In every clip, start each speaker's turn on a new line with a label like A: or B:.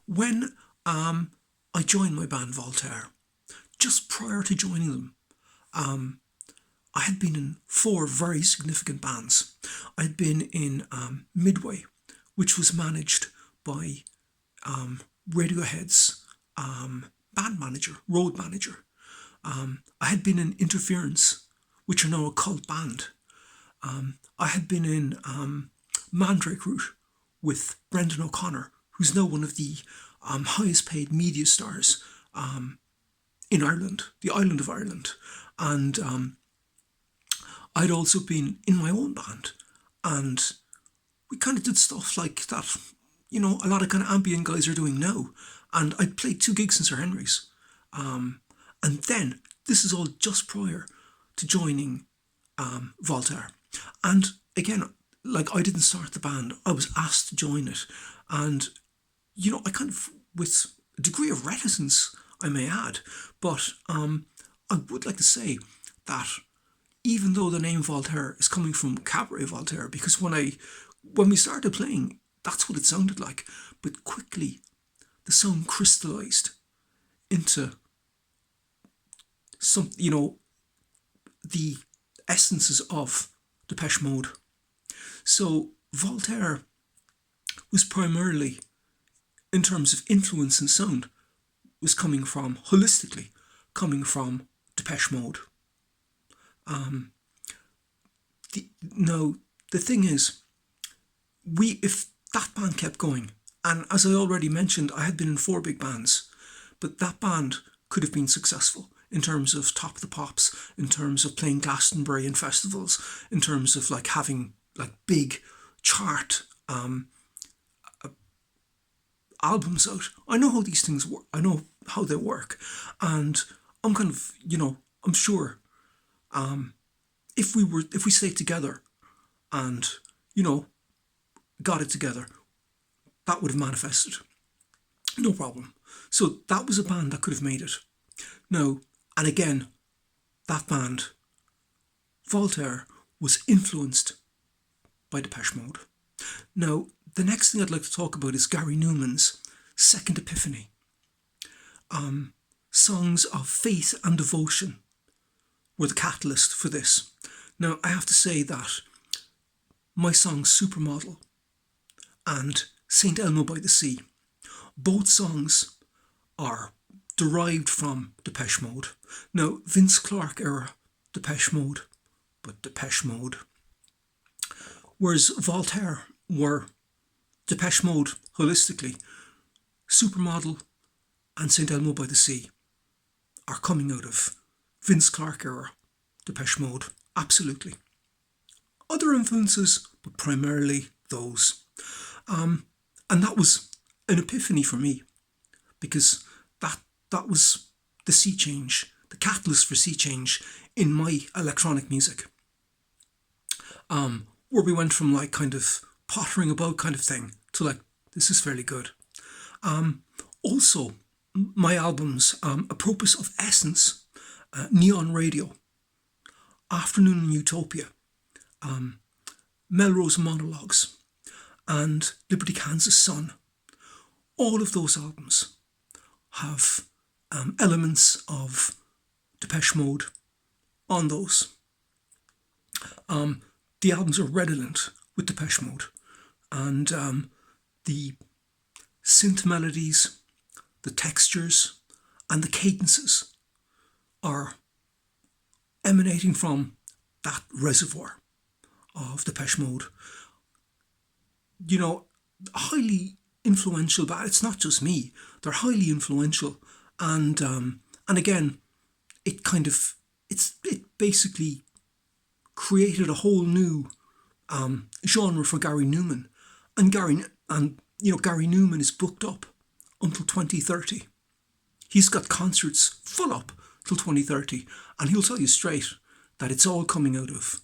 A: When I joined my band Voltaire, just prior to joining them, I had been in four very significant bands. I had been in Midway, which was managed by Radiohead's band manager, road manager. I had been in Interference, which are now a cult band. I had been in Mandrake Route with Brendan O'Connor, who's now one of the highest paid media stars in Ireland, the island of Ireland. And I'd also been in my own band, and we kind of did stuff like that, a lot of kind of ambient guys are doing now. And I'd played 2 gigs in Sir Henry's. And then, this is all just prior to joining Voltaire. And again, like, I didn't start the band, I was asked to join it. And, I kind of, with a degree of reticence, I may add, but I would like to say that even though the name Voltaire is coming from Cabaret Voltaire, because when we started playing, that's what it sounded like. But quickly, the sound crystallized into some, the essences of Depeche Mode. So Voltaire was primarily, in terms of influence and sound, was holistically coming from Depeche Mode. The thing is, if that band kept going, and as I already mentioned, I had been in 4 big bands, but that band could have been successful in terms of Top of the Pops, in terms of playing Glastonbury and festivals, in terms of like having like big chart albums out. I know how these things work. I know how they work, and I'm kind of, I'm sure if we stayed together and got it together, that would have manifested, no problem. So that was a band that could have made it. Now, and again, that band, Voltaire, was influenced by Depeche Mode. Now, the next thing I'd like to talk about is Gary Numan's Second Epiphany. Songs of faith and devotion were the catalyst for this. Now, I have to say that my song Supermodel and St. Elmo by the Sea, both songs are derived from Depeche Mode. Now, Vince Clarke era Depeche Mode, but Depeche Mode. Whereas Voltaire were Depeche Mode holistically, Supermodel and St. Elmo by the Sea are coming out of Vince Clarke era Depeche Mode, absolutely. Other influences, but primarily those. And that was an epiphany for me, because that was the sea change, the catalyst for sea change in my electronic music. Where we went from like kind of pottering about kind of thing to like, this is fairly good. Also, my albums, Apropos of Essence, Neon Radio, Afternoon in Utopia, Melrose Monologues, and Liberty Kansas Sun, all of those albums have elements of Depeche Mode on those. The albums are redolent with Depeche Mode, and the synth melodies, the textures, and the cadences are emanating from that reservoir of Depeche Mode. Highly influential, but it's not just me. They're highly influential, and again, it basically created a whole new genre for Gary Numan, and Gary Numan is booked up until 2030. He's got concerts full up till 2030, and he'll tell you straight that it's all coming out of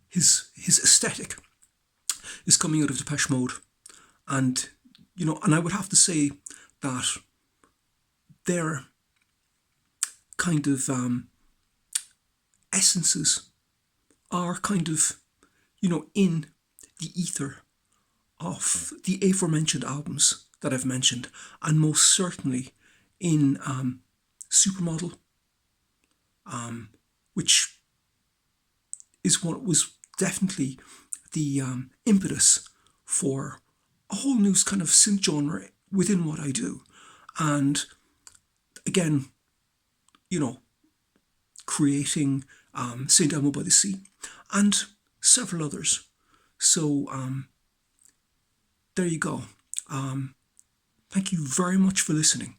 A: his aesthetic is coming out of Depeche Mode. And I would have to say that their kind of essences are kind of in the ether of the aforementioned albums that I've mentioned, and most certainly in Supermodel, which is what was definitely the impetus for a whole new kind of synth genre within what I do. And again, creating St. Elmo by the Sea and several others. So there you go. Thank you very much for listening.